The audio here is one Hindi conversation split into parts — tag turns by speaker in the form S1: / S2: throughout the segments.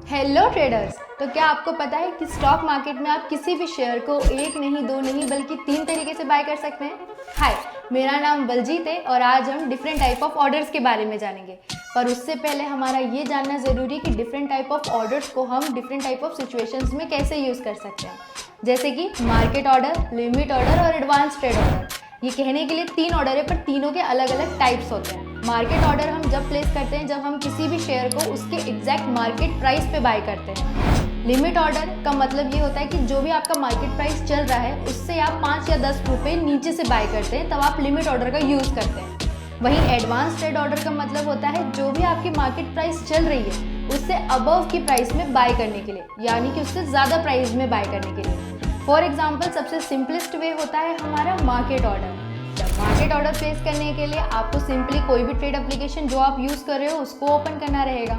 S1: Hello traders. तो क्या आपको पता है कि स्टॉक मार्केट में आप किसी भी शेयर को एक नहीं, दो नहीं, बल्कि 3 तरीके से बाय कर सकते हैं। हाय, मेरा नाम बलजीत है और आज हम डिफरेंट टाइप ऑफ ऑर्डर्स के बारे में जानेंगे। पर उससे पहले हमारा ये जानना ज़रूरी है कि डिफरेंट टाइप ऑफ ऑर्डर्स को हम डिफरेंट टाइप ऑफ सिचुएशंस में कैसे यूज़ कर सकते हैं, जैसे कि मार्केट ऑर्डर, लिमिट ऑर्डर और एडवांस ट्रेड ऑर्डर। ये कहने के लिए 3 ऑर्डर है, पर तीनों के अलग अलग टाइप्स होते हैं। मार्केट ऑर्डर हम जब प्लेस करते हैं जब हम किसी भी शेयर को उसके एग्जैक्ट मार्केट प्राइस पे बाय करते हैं। लिमिट ऑर्डर का मतलब ये होता है कि जो भी आपका मार्केट प्राइस चल रहा है उससे आप 5 या 10 रुपये नीचे से बाय करते हैं, तब आप लिमिट ऑर्डर का यूज़ करते हैं। वहीं एडवांस ट्रेड ऑर्डर का मतलब होता है जो भी आपकी मार्केट प्राइस चल रही है उससे अबव की प्राइस में बाय करने के लिए, यानी कि उससे ज़्यादा प्राइस में बाय करने के लिए। फॉर एग्जाम्पल, सबसे सिंपलेस्ट वे होता है हमारा market order. Market order place करने के लिए आपको सिंपली कोई भी ट्रेड एप्लीकेशन जो आप यूज़ कर रहे हो उसको ओपन करना रहेगा।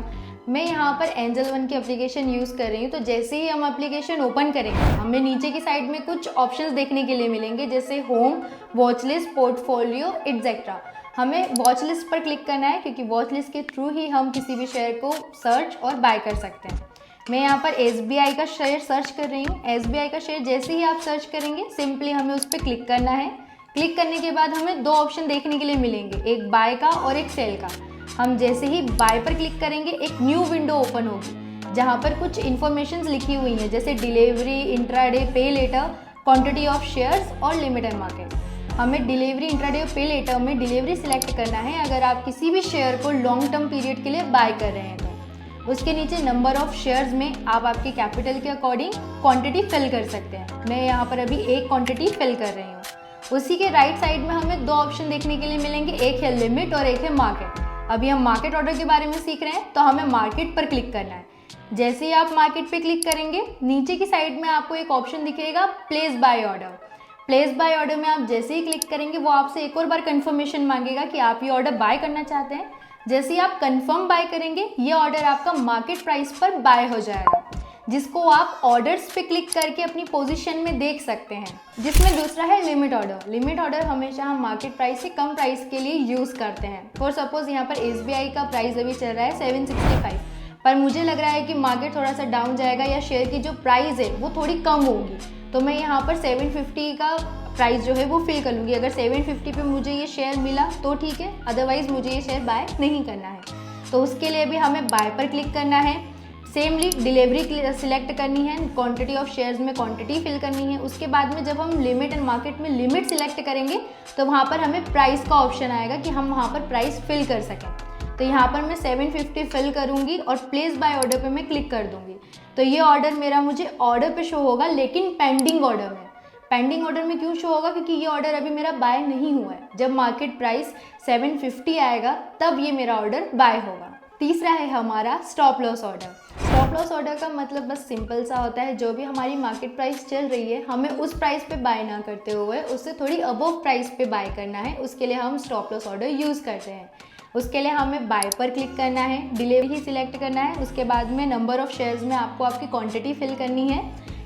S1: मैं यहाँ पर एंजल वन की एप्लीकेशन यूज़ कर रही हूँ। तो जैसे ही हम एप्लीकेशन ओपन करेंगे हमें नीचे की साइड में कुछ ऑप्शंस देखने के लिए मिलेंगे, जैसे home, watch list, portfolio etcetera. हमें वॉच लिस्ट पर क्लिक करना है क्योंकि वॉच लिस्ट के थ्रू ही हम किसी भी शेयर को सर्च और बाय कर सकते हैं। मैं यहाँ पर SBI का शेयर सर्च कर रही हूँ। SBI का शेयर जैसे ही आप सर्च करेंगे सिंपली हमें उस पर क्लिक करना है। क्लिक करने के बाद हमें 2 ऑप्शन देखने के लिए मिलेंगे, एक बाय का और एक सेल का। हम जैसे ही बाय पर क्लिक करेंगे एक न्यू विंडो ओपन होगी जहाँ पर कुछ इन्फॉर्मेशन लिखी हुई हैं, जैसे डिलीवरी, इंट्राडे, पे लेटर, क्वांटिटी ऑफ शेयर्स और लिमिटेड मार्केट। हमें डिलीवरी, इंट्राडे और पे लेटर में डिलीवरी सिलेक्ट करना है अगर आप किसी भी शेयर को लॉन्ग टर्म पीरियड के लिए बाय कर रहे हैं तो। उसके नीचे नंबर ऑफ शेयर्स में आप आपके कैपिटल के अकॉर्डिंग क्वांटिटी फिल कर सकते हैं। मैं यहाँ पर अभी एक क्वांटिटी फिल कर रही हूँ। उसी के राइट साइड में हमें 2 ऑप्शन देखने के लिए मिलेंगे, एक है लिमिट और एक है मार्केट। अभी हम मार्केट ऑर्डर के बारे में सीख रहे हैं तो हमें मार्केट पर क्लिक करना है। जैसे ही आप मार्केट पे क्लिक करेंगे नीचे की साइड में आपको एक ऑप्शन दिखेगा, place by order. Place by order में आप जैसे ही क्लिक करेंगे वो आपसे एक और बार कंफर्मेशन मांगेगा कि आप ये ऑर्डर बाय करना चाहते हैं। जैसे ही आप कंफर्म बाय करेंगे ये ऑर्डर आपका मार्केट प्राइस पर बाय हो जाएगा, जिसको आप ऑर्डर्स पे क्लिक करके अपनी पोजीशन में देख सकते हैं। जिसमें दूसरा है लिमिट ऑर्डर। लिमिट ऑर्डर हमेशा हम मार्केट प्राइस से कम प्राइस के लिए यूज़ करते हैं। फॉर सपोज यहाँ पर SBI का प्राइस अभी चल रहा है 765, पर मुझे लग रहा है कि मार्केट थोड़ा सा डाउन जाएगा या शेयर की जो प्राइस है वो थोड़ी कम होगी, तो मैं यहाँ पर 750 का प्राइस जो है वो फिल कर लूँगी। अगर 750 पे मुझे ये शेयर मिला तो ठीक है, अदरवाइज़ मुझे ये शेयर बाय नहीं करना है। तो उसके लिए भी हमें बाय पर क्लिक करना है। सेमली डिलीवरी सिलेक्ट करनी है, क्वांटिटी ऑफ शेयर्स में क्वांटिटी फिल करनी है। उसके बाद में जब हम लिमिट एंड मार्केट में लिमिट सिलेक्ट करेंगे तो वहाँ पर हमें प्राइस का ऑप्शन आएगा कि हम वहाँ पर प्राइस फिल कर सकें। तो यहाँ पर मैं 750 फिल करूँगी और प्लेस बाय ऑर्डर पे मैं क्लिक कर दूँगी। तो ये ऑर्डर मेरा मुझे ऑर्डर पे शो होगा, लेकिन पेंडिंग ऑर्डर में। पेंडिंग ऑर्डर में क्यों शो होगा? क्योंकि ये ऑर्डर अभी मेरा बाय नहीं हुआ है। जब मार्केट प्राइस 750 आएगा तब ये मेरा ऑर्डर बाय होगा। तीसरा है हमारा stop loss order. Stop loss order का मतलब बस सिंपल सा होता है, जो भी हमारी मार्केट प्राइस चल रही है हमें उस प्राइस पे बाय ना करते हुए उससे थोड़ी अबव प्राइस पे बाय करना है। उसके लिए हम स्टॉप लॉस ऑर्डर यूज़ करते हैं। उसके लिए हमें बाय पर क्लिक करना है, डिलीवरी ही सिलेक्ट करना है। उसके बाद में नंबर ऑफ शेयर्स में आपको आपकी क्वांटिटी फिल करनी है।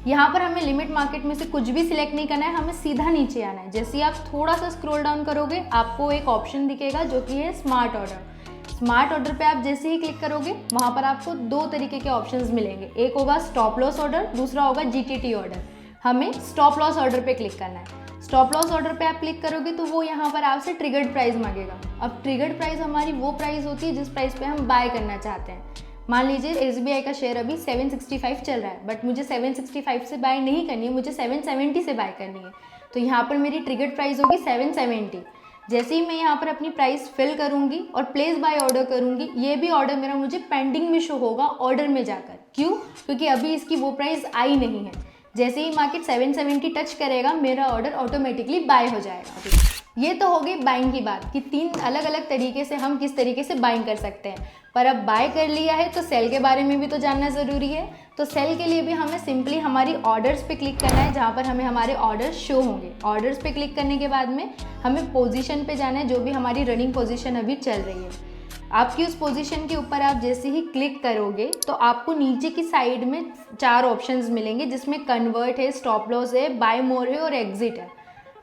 S1: यहाँ पर हमें लिमिट मार्केट में से कुछ भी सिलेक्ट नहीं करना है, हमें सीधा नीचे आना है। जैसे ही आप थोड़ा सा स्क्रॉल डाउन करोगे आपको एक ऑप्शन दिखेगा जो कि है स्मार्ट ऑर्डर। स्मार्ट ऑर्डर पे आप जैसे ही क्लिक करोगे वहाँ पर आपको 2 तरीके के ऑप्शंस मिलेंगे, एक होगा स्टॉप लॉस ऑर्डर, दूसरा होगा GTT ऑर्डर। हमें स्टॉप लॉस ऑर्डर पे क्लिक करना है। स्टॉप लॉस ऑर्डर पे आप क्लिक करोगे तो वो यहाँ पर आपसे ट्रिगर्ड प्राइस मांगेगा। अब ट्रिगर्ड प्राइस हमारी वो प्राइस होती है जिस प्राइस पे हम बाय करना चाहते हैं। मान लीजिए SBI का शेयर अभी 765 चल रहा है, बट मुझे 765 से बाय नहीं करनी है, मुझे 770 से बाय करनी है। तो यहाँ पर मेरी ट्रिगर्ड प्राइस होगी 770। जैसे ही मैं यहाँ पर अपनी प्राइस फिल करूँगी और प्लेस बाय ऑर्डर करूँगी, ये भी ऑर्डर मेरा मुझे पेंडिंग में शो होगा ऑर्डर में जाकर। क्यों? क्योंकि अभी इसकी वो प्राइस आई नहीं है। जैसे ही मार्केट 770 टच करेगा मेरा ऑर्डर ऑटोमेटिकली बाय हो जाएगा। ये तो हो गई बाइंग की बात कि 3 अलग अलग तरीके से हम किस तरीके से बाइंग कर सकते हैं। पर अब बाय कर लिया है तो सेल के बारे में भी तो जानना ज़रूरी है। तो सेल के लिए भी हमें सिंपली हमारी ऑर्डर्स पे क्लिक करना है, जहाँ पर हमें हमारे ऑर्डर्स शो होंगे। ऑर्डर्स पे क्लिक करने के बाद में हमें पोजीशन पे जाना है, जो भी हमारी रनिंग पोजीशन अभी चल रही है। आपकी उस पोजीशन के ऊपर आप जैसे ही क्लिक करोगे तो आपको नीचे की साइड में 4 ऑप्शंस मिलेंगे, जिसमें कन्वर्ट है, स्टॉप लॉस है, बाय मोर है और एग्जिट है।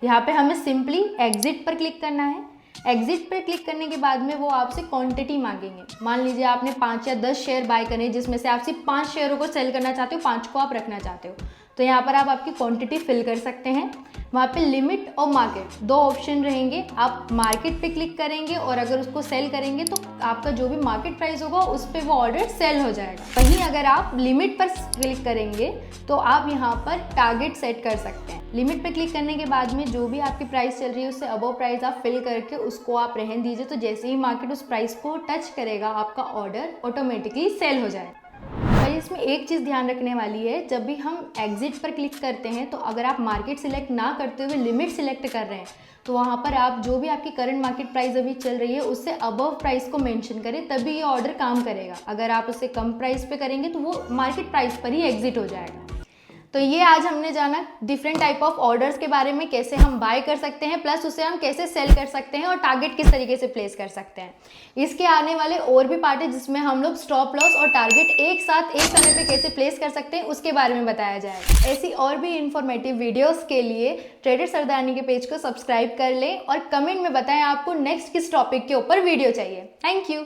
S1: यहाँ पे हमें सिंपली एग्जिट पर क्लिक करना है। एग्जिट पर क्लिक करने के बाद में वो आपसे क्वांटिटी मांगेंगे। मान लीजिए आपने 5 या 10 शेयर बाय करने, जिसमें से आप सिर्फ 5 शेयरों को सेल करना चाहते हो, 5 को आप रखना चाहते हो, तो यहाँ पर आप आपकी क्वांटिटी फिल कर सकते हैं। वहाँ पे लिमिट और मार्केट 2 ऑप्शन रहेंगे। आप मार्केट पे क्लिक करेंगे और अगर उसको सेल करेंगे तो आपका जो भी मार्केट प्राइस होगा उस पर वो ऑर्डर सेल हो जाएगा। वहीं अगर आप लिमिट पर क्लिक करेंगे तो आप यहाँ पर टारगेट सेट कर सकते हैं। लिमिट पे क्लिक करने के बाद में जो भी आपकी प्राइस चल रही है उससे अबव प्राइस आप फिल करके उसको आप रहने दीजिए, तो जैसे ही मार्केट उस प्राइस को टच करेगा आपका ऑर्डर ऑटोमेटिकली सेल हो जाएगा। भाई इसमें एक चीज़ ध्यान रखने वाली है, जब भी हम एग्जिट पर क्लिक करते हैं तो अगर आप मार्केट सिलेक्ट ना करते हुए लिमिट सिलेक्ट कर रहे हैं तो वहाँ पर आप जो भी आपकी करंट मार्केट प्राइस अभी चल रही है उससे अबव प्राइस को मेंशन करें, तभी ये ऑर्डर काम करेगा। अगर आप उससे कम प्राइस पे करेंगे तो वो मार्केट प्राइस पर ही एग्जिट हो जाएगा। तो ये आज हमने जाना डिफरेंट टाइप ऑफ ऑर्डर्स के बारे में, कैसे हम बाय कर सकते हैं, प्लस उसे हम कैसे सेल कर सकते हैं और टारगेट किस तरीके से प्लेस कर सकते हैं। इसके आने वाले और भी पार्ट है जिसमें हम लोग स्टॉप लॉस और टारगेट एक साथ एक समय पे कैसे प्लेस कर सकते हैं उसके बारे में बताया जाएगा। ऐसी और भी इंफॉर्मेटिव वीडियोस के लिए ट्रेडर सरदारनी के पेज को सब्सक्राइब कर लें और कमेंट में बताएं आपको नेक्स्ट किस टॉपिक के ऊपर वीडियो चाहिए। Thank you.